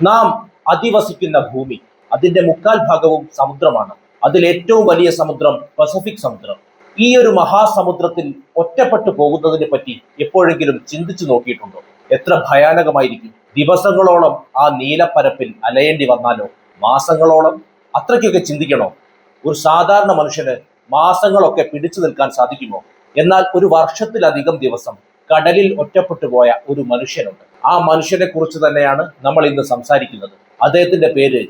നാം അധിവസിക്കുന്ന ഭൂമി, അതിന്റെ മുക്കാൽ ഭാഗവും സമുദ്രമാണ്. അതിൽ ഏറ്റവും വലിയ സമുദ്രം പസഫിക് സമുദ്രം. ഈ ഒരു മഹാസമുദ്രത്തിൽ ഒറ്റപ്പെട്ടു പോകുന്നതിനെ പറ്റി എപ്പോഴെങ്കിലും ചിന്തിച്ചു നോക്കിയിട്ടുണ്ടോ? എത്ര ഭയാനകമായിരിക്കും. ദിവസങ്ങളോളം ആ നീലപ്പരപ്പിൽ അലയേണ്ടി വന്നാലോ? മാസങ്ങളോളം? അത്രയ്ക്കൊക്കെ ചിന്തിക്കണോ? ഒരു സാധാരണ മനുഷ്യന് മാസങ്ങളൊക്കെ പിടിച്ചു നിൽക്കാൻ സാധിക്കുമോ? എന്നാൽ ഒരു വർഷത്തിലധികം ദിവസം കടലിൽ ഒറ്റപ്പെട്ടു പോയ ഒരു മനുഷ്യനുണ്ട്. ആ മനുഷ്യനെ കുറിച്ച് തന്നെയാണ് നമ്മൾ ഇന്ന് സംസാരിക്കുന്നത്. അദ്ദേഹത്തിന്റെ പേര്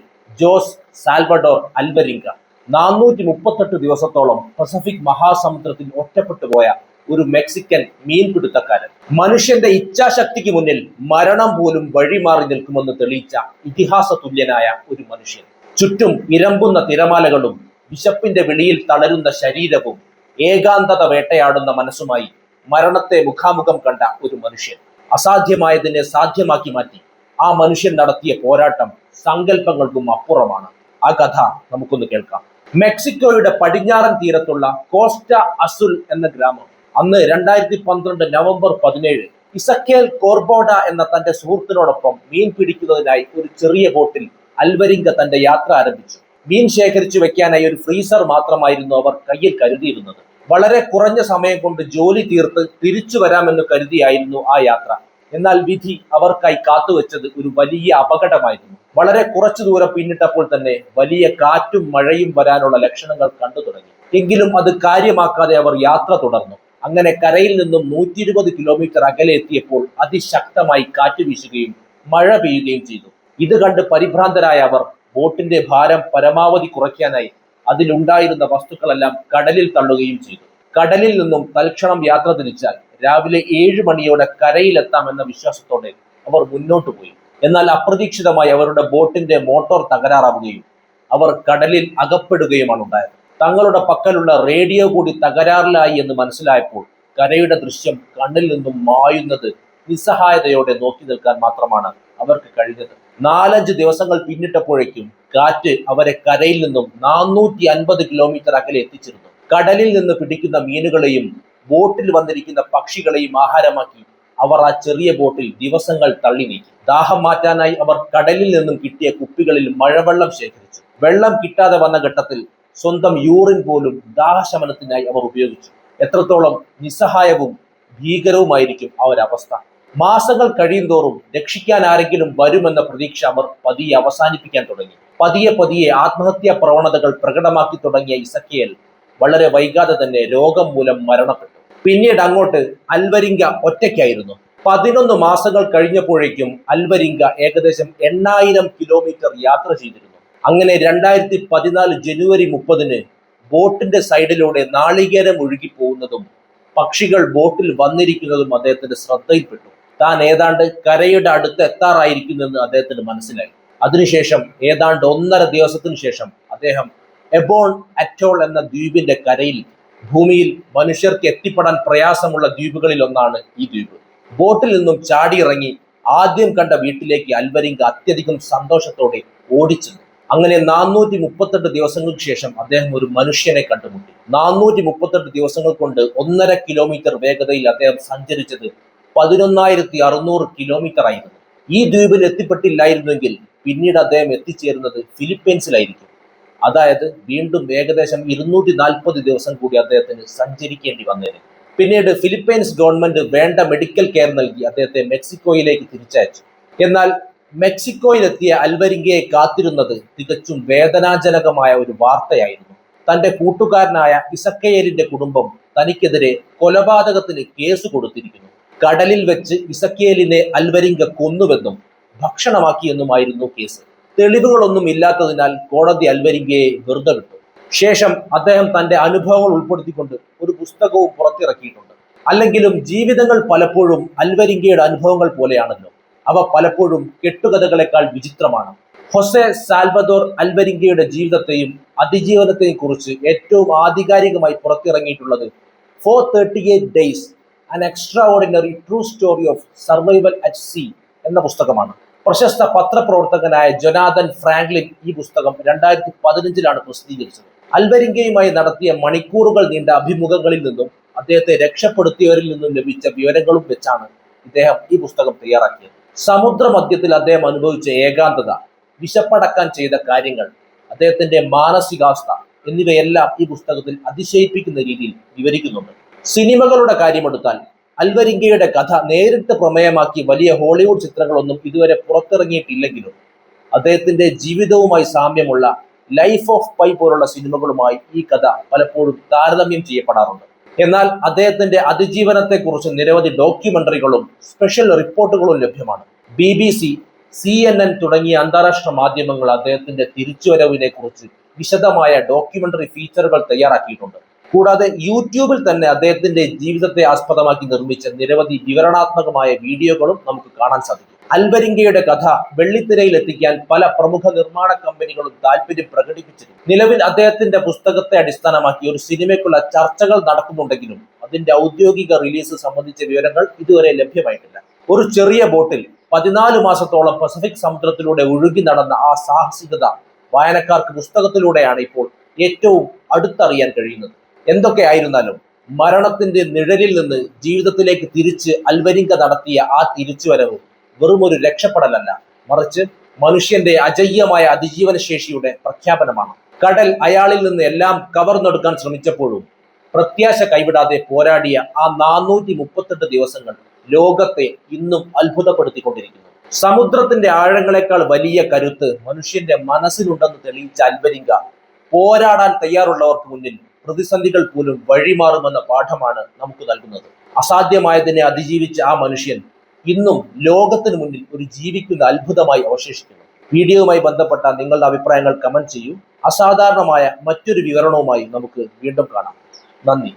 ജോസ് സാൽവഡോർ അൽവരിങ്ക. 438 ദിവസത്തോളം പസഫിക് മഹാസമുദ്രത്തിൽ ഒറ്റപ്പെട്ടു പോയ ഒരു മെക്സിക്കൻ മീൻപിടുത്തക്കാരൻ. മനുഷ്യന്റെ ഇച്ഛാശക്തിക്ക് മുന്നിൽ മരണം പോലും വഴിമാറി നിൽക്കുമെന്ന് തെളിയിച്ച ഇതിഹാസ തുല്യനായ ഒരു മനുഷ്യൻ. ചുറ്റും ഇരമ്പുന്ന തിരമാലകളും വിശപ്പിന്റെ വിളിയിൽ തളരുന്ന ശരീരവും ഏകാന്തത വേട്ടയാടുന്ന മനസ്സുമായി മരണത്തെ മുഖാമുഖം കണ്ട ഒരു മനുഷ്യൻ. അസാധ്യമായതിനെ സാധ്യമാക്കി മാറ്റി ആ മനുഷ്യൻ നടത്തിയ പോരാട്ടം സങ്കല്പങ്ങൾക്കും അപ്പുറമാണ്. ആ കഥ നമുക്കൊന്ന് കേൾക്കാം. മെക്സിക്കോയുടെ പടിഞ്ഞാറൻ തീരത്തുള്ള കോസ്റ്റ അസുൽ എന്ന ഗ്രാമം. അന്ന് 2012 നവംബർ 17 ഇസക്കേൽ കോർബോഡ എന്ന തന്റെ സുഹൃത്തിനോടൊപ്പം മീൻ പിടിക്കുന്നതിനായി ഒരു ചെറിയ ബോട്ടിൽ അൽവരിങ്ക തന്റെ യാത്ര ആരംഭിച്ചു. മീൻ ശേഖരിച്ചു വെക്കാനായി ഒരു ഫ്രീസർ മാത്രമായിരുന്നു അവർ കയ്യിൽ കരുതിയിരുന്നത്. വളരെ കുറഞ്ഞ സമയം കൊണ്ട് ജോലി തീർത്ത് തിരിച്ചു വരാമെന്ന് കരുതിയായിരുന്നു ആ യാത്ര. എന്നാൽ വിധി അവർക്കായി കാത്തുവെച്ചത് ഒരു വലിയ അപകടമായിരുന്നു. വളരെ കുറച്ചു ദൂരം പിന്നിട്ടപ്പോൾ തന്നെ വലിയ കാറ്റും മഴയും വരാനുള്ള ലക്ഷണങ്ങൾ കണ്ടു തുടങ്ങി. എങ്കിലും അത് കാര്യമാക്കാതെ അവർ യാത്ര തുടർന്നു. അങ്ങനെ കരയിൽ നിന്നും 120 കിലോമീറ്റർ അകലെ എത്തിയപ്പോൾ അതിശക്തമായി കാറ്റ് വീശുകയും മഴ പെയ്യുകയും ചെയ്തു. ഇത് കണ്ട് പരിഭ്രാന്തരായ അവർ ബോട്ടിന്റെ ഭാരം പരമാവധി കുറയ്ക്കാനായി അതിലുണ്ടായിരുന്ന വസ്തുക്കളെല്ലാം കടലിൽ തള്ളുകയും ചെയ്തു. കടലിൽ നിന്നും തൽക്ഷണം യാത്ര തിരിച്ചാൽ രാവിലെ 7 മണിയോടെ കരയിലെത്താമെന്ന വിശ്വാസത്തോടെ അവർ മുന്നോട്ട് പോയി. എന്നാൽ അപ്രതീക്ഷിതമായി അവരുടെ ബോട്ടിന്റെ മോട്ടോർ തകരാറാവുകയും അവർ കടലിൽ അകപ്പെടുകയുമാണ് ഉണ്ടായത്. തങ്ങളുടെ പക്കലുള്ള റേഡിയോ കൂടി തകരാറിലായി എന്ന് മനസ്സിലായപ്പോൾ കരയുടെ ദൃശ്യം കണ്ണിൽ നിന്നും മായുന്നത് നിസ്സഹായതയോടെ നോക്കി നിൽക്കാൻ മാത്രമാണ് അവർക്ക് കഴിഞ്ഞത്. 4-5 ദിവസങ്ങൾ പിന്നിട്ടപ്പോഴേക്കും കാറ്റ് അവരെ കരയിൽ നിന്നും 450 കിലോമീറ്റർ അകലെ എത്തിച്ചിരുന്നു. കടലിൽ നിന്ന് പിടിക്കുന്ന മീനുകളെയും ബോട്ടിൽ വന്നിരിക്കുന്ന പക്ഷികളെയും ആഹാരമാക്കി അവർ ആ ചെറിയ ബോട്ടിൽ ദിവസങ്ങൾ തള്ളി നീക്കി. ദാഹം മാറ്റാനായി അവർ കടലിൽ നിന്നും കിട്ടിയ കുപ്പികളിൽ മഴവെള്ളം ശേഖരിച്ചു. വെള്ളം കിട്ടാതെ വന്ന ഘട്ടത്തിൽ സ്വന്തം യൂറിൻ പോലും ദാഹശമനത്തിനായി അവർ ഉപയോഗിച്ചു. എത്രത്തോളം നിസ്സഹായവും ഭീകരവുമായിരിക്കും ആ ഒരു അവസ്ഥ. മാസങ്ങൾ കഴിയും തോറും രക്ഷിക്കാൻ ആരെങ്കിലും വരുമെന്ന പ്രതീക്ഷ അവർ പതിയെ അവസാനിപ്പിക്കാൻ തുടങ്ങി. പതിയെ ആത്മഹത്യാ പ്രവണതകൾ പ്രകടമാക്കി തുടങ്ങിയ ഇസക്കേൽ വളരെ വൈകാതെ തന്നെ രോഗം മൂലം മരണപ്പെട്ടു. പിന്നീട് അങ്ങോട്ട് അൽവരിങ്ക ഒറ്റയ്ക്കായിരുന്നു. 11 മാസങ്ങൾ കഴിഞ്ഞപ്പോഴേക്കും അൽവരിങ്ക ഏകദേശം 8000 കിലോമീറ്റർ യാത്ര ചെയ്തിരുന്നു. അങ്ങനെ 2014 ജനുവരി 30 ബോട്ടിന്റെ സൈഡിലൂടെ നാളികേരം ഒഴുകി പോകുന്നതും പക്ഷികൾ ബോട്ടിൽ വന്നിരിക്കുന്നതും അദ്ദേഹത്തിന്റെ ശ്രദ്ധയിൽപ്പെട്ടു. താൻ ഏതാണ്ട് കരയുടെ അടുത്ത് എത്താറായിരിക്കുന്നെന്ന് അദ്ദേഹത്തിന് മനസ്സിലായി. അതിനുശേഷം ഏതാണ്ട് 1.5 ദിവസത്തിനു ശേഷം അദ്ദേഹം എബോൺ അറ്റോൾ എന്ന ദ്വീപിന്റെ കരയിൽ. ഭൂമിയിൽ മനുഷ്യർക്ക് എത്തിപ്പെടാൻ പ്രയാസമുള്ള ദ്വീപുകളിൽ ഒന്നാണ് ഈ ദ്വീപ്. ബോട്ടിൽ നിന്നും ചാടിയിറങ്ങി ആദ്യം കണ്ട വീട്ടിലേക്ക് അൽവരിങ്ക അത്യധികം സന്തോഷത്തോടെ ഓടിച്ചെന്നു. അങ്ങനെ 438 ദിവസങ്ങൾക്ക് ശേഷം അദ്ദേഹം ഒരു മനുഷ്യനെ കണ്ടുമുട്ടി. 438 ദിവസങ്ങൾ കൊണ്ട് 1.5 കിലോമീറ്റർ വേഗതയിൽ അദ്ദേഹം സഞ്ചരിച്ചത് 11,600 കിലോമീറ്റർ ആയിരുന്നു. ഈ ദ്വീപിൽ എത്തിപ്പെട്ടില്ലായിരുന്നെങ്കിൽ പിന്നീട് അദ്ദേഹം എത്തിച്ചേരുന്നത് ഫിലിപ്പൈൻസിലായിരിക്കും. അതായത് വീണ്ടും ഏകദേശം 240 ദിവസം കൂടി അദ്ദേഹത്തിന് സഞ്ചരിക്കേണ്ടി വന്നേനെ. പിന്നീട് ഫിലിപ്പൈൻസ് ഗവൺമെന്റ് വേണ്ട മെഡിക്കൽ കെയർ നൽകി അദ്ദേഹത്തെ മെക്സിക്കോയിലേക്ക് തിരിച്ചയച്ചു. എന്നാൽ മെക്സിക്കോയിലെത്തിയ അൽവരിങ്കയെ കാത്തിരുന്നത് തികച്ചും വേദനാജനകമായ ഒരു വാർത്തയായിരുന്നു. തന്റെ കൂട്ടുകാരനായ ഇസക്കേലിന്റെ കുടുംബം തനിക്കെതിരെ കൊലപാതകത്തിന് കേസ് കൊടുത്തിരിക്കുന്നു. കടലിൽ വെച്ച് ഇസക്കേലിനെ അൽവരിങ്ക കൊന്നുവെന്നും ഭക്ഷണമാക്കിയെന്നുമായിരുന്നു കേസ്. തെളിവുകളൊന്നും ഇല്ലാത്തതിനാൽ കോടതി അൽവരിങ്കയെ വെറുതെ വിട്ടു. ശേഷം അദ്ദേഹം തന്റെ അനുഭവങ്ങൾ ഉൾപ്പെടുത്തിക്കൊണ്ട് ഒരു പുസ്തകവും പുറത്തിറക്കിയിട്ടുണ്ട്. അല്ലെങ്കിലും ജീവിതങ്ങൾ പലപ്പോഴും അൽവരിങ്കയുടെ അനുഭവങ്ങൾ പോലെയാണല്ലോ. അവ പലപ്പോഴും കെട്ടുകഥകളെക്കാൾ വിചിത്രമാണ്. ഹൊസെ സാൽവദോർ അൽവരിങ്കയുടെ ജീവിതത്തെയും അതിജീവനത്തെയും കുറിച്ച് ഏറ്റവും ആധികാരികമായി പുറത്തിറങ്ങിയിട്ടുള്ളത് 438 Days An Extraordinary True Story of Survival at Sea എന്ന പുസ്തകമാണ്. പ്രശസ്ത പത്രപ്രവർത്തകനായ ജൊനാഥൻ ഫ്രാങ്ക്ലിൻ ഈ പുസ്തകം 2015 പ്രസിദ്ധീകരിച്ചത്. അൽവരിങ്കയുമായി നടത്തിയ മണിക്കൂറുകൾ നീണ്ട അഭിമുഖങ്ങളിൽ നിന്നും അദ്ദേഹത്തെ രക്ഷപ്പെടുത്തിയവരിൽ നിന്നും ലഭിച്ച വിവരങ്ങളും വെച്ചാണ് ഇദ്ദേഹം ഈ പുസ്തകം തയ്യാറാക്കിയത്. സമുദ്രമധ്യത്തിൽ അദ്ദേഹം അനുഭവിച്ച ഏകാന്തത, വിശപ്പടക്കാൻ ചെയ്ത കാര്യങ്ങൾ, അദ്ദേഹത്തിന്റെ മാനസികാവസ്ഥ എന്നിവയെല്ലാം ഈ പുസ്തകത്തിൽ അതിശയിപ്പിക്കുന്ന രീതിയിൽ വിവരിക്കുന്നുണ്ട്. സിനിമകളുടെ കാര്യമെടുത്താൽ അൽവരിങ്കയുടെ കഥ നേരിട്ട് പ്രമേയമാക്കി വലിയ ഹോളിവുഡ് ചിത്രങ്ങളൊന്നും ഇതുവരെ പുറത്തിറങ്ങിയിട്ടില്ലെങ്കിലും അദ്ദേഹത്തിന്റെ ജീവിതവുമായി സാമ്യമുള്ള ലൈഫ് ഓഫ് പൈ പോലുള്ള സിനിമകളുമായി ഈ കഥ പലപ്പോഴും താരതമ്യം ചെയ്യപ്പെടാറുണ്ട്. എന്നാൽ അദ്ദേഹത്തിന്റെ അതിജീവനത്തെക്കുറിച്ച് നിരവധി ഡോക്യുമെന്ററികളും സ്പെഷ്യൽ റിപ്പോർട്ടുകളും ലഭ്യമാണ്. BBC, CNN തുടങ്ങിയ അന്താരാഷ്ട്ര മാധ്യമങ്ങൾ അദ്ദേഹത്തിന്റെ തിരിച്ചുവരവിനെ കുറിച്ച് വിശദമായ ഡോക്യുമെന്ററി ഫീച്ചറുകൾ തയ്യാറാക്കിയിട്ടുണ്ട്. കൂടാതെ യൂട്യൂബിൽ തന്നെ അദ്ദേഹത്തിന്റെ ജീവിതത്തെ ആസ്പദമാക്കി നിർമ്മിച്ച നിരവധി വിവരണാത്മകമായ വീഡിയോകളും നമുക്ക് കാണാൻ സാധിക്കും. അൽവരിങ്കയുടെ കഥ വെള്ളിത്തിരയിൽ എത്തിക്കാൻ പല പ്രമുഖ നിർമ്മാണ കമ്പനികളും താല്പര്യം പ്രകടിപ്പിച്ചിരുന്നു. നിലവിൽ അദ്ദേഹത്തിന്റെ പുസ്തകത്തെ അടിസ്ഥാനമാക്കി ഒരു സിനിമയ്ക്കുള്ള ചർച്ചകൾ നടക്കുന്നുണ്ടെങ്കിലും അതിന്റെ ഔദ്യോഗിക റിലീസ് സംബന്ധിച്ച വിവരങ്ങൾ ഇതുവരെ ലഭ്യമായിട്ടില്ല. ഒരു ചെറിയ ബോട്ടിൽ 14 മാസത്തോളം പസഫിക് സമുദ്രത്തിലൂടെ ഒഴുകി നടന്ന ആ സാഹസികത വായനക്കാർക്ക് പുസ്തകത്തിലൂടെയാണ് ഇപ്പോൾ ഏറ്റവും അടുത്തറിയാൻ കഴിയുന്നത്. എന്തൊക്കെയായിരുന്നാലും മരണത്തിന്റെ നിഴലിൽ നിന്ന് ജീവിതത്തിലേക്ക് തിരിച്ച് അൽവരിങ്ക നടത്തിയ ആ തിരിച്ചുവരവ് വെറുമൊരു രക്ഷപ്പെടലല്ല, മറിച്ച് മനുഷ്യന്റെ അജയ്യമായ അതിജീവന ശേഷിയുടെ പ്രഖ്യാപനമാണ്. കടൽ അയാളിൽ നിന്ന് എല്ലാം കവർന്നെടുക്കാൻ ശ്രമിച്ചപ്പോഴും പ്രത്യാശ കൈവിടാതെ പോരാടിയ ആ 438 ദിവസങ്ങൾ ലോകത്തെ ഇന്നും അത്ഭുതപ്പെടുത്തിക്കൊണ്ടിരിക്കുന്നു. സമുദ്രത്തിന്റെ ആഴങ്ങളെക്കാൾ വലിയ കരുത്ത് മനുഷ്യന്റെ മനസ്സിലുണ്ടെന്ന് തെളിയിച്ച അൽവരിങ്ക പോരാടാൻ തയ്യാറുള്ളവർക്ക് മുന്നിൽ പ്രതിസന്ധികൾ പോലും വഴിമാറുമെന്ന പാഠമാണ് നമുക്ക് നൽകുന്നത്. അസാധ്യമായതിനെ അതിജീവിച്ച ആ മനുഷ്യൻ ഇന്നും ലോകത്തിന് മുന്നിൽ ഒരു ജീവിക്കുന്ന അത്ഭുതമായി അവശേഷിക്കുന്നു. വീഡിയോയുമായി ബന്ധപ്പെട്ട നിങ്ങളുടെ അഭിപ്രായങ്ങൾ കമന്റ് ചെയ്യൂ. അസാധാരണമായ മറ്റൊരു വിവരണവുമായി നമുക്ക് വീണ്ടും കാണാം. നന്ദി.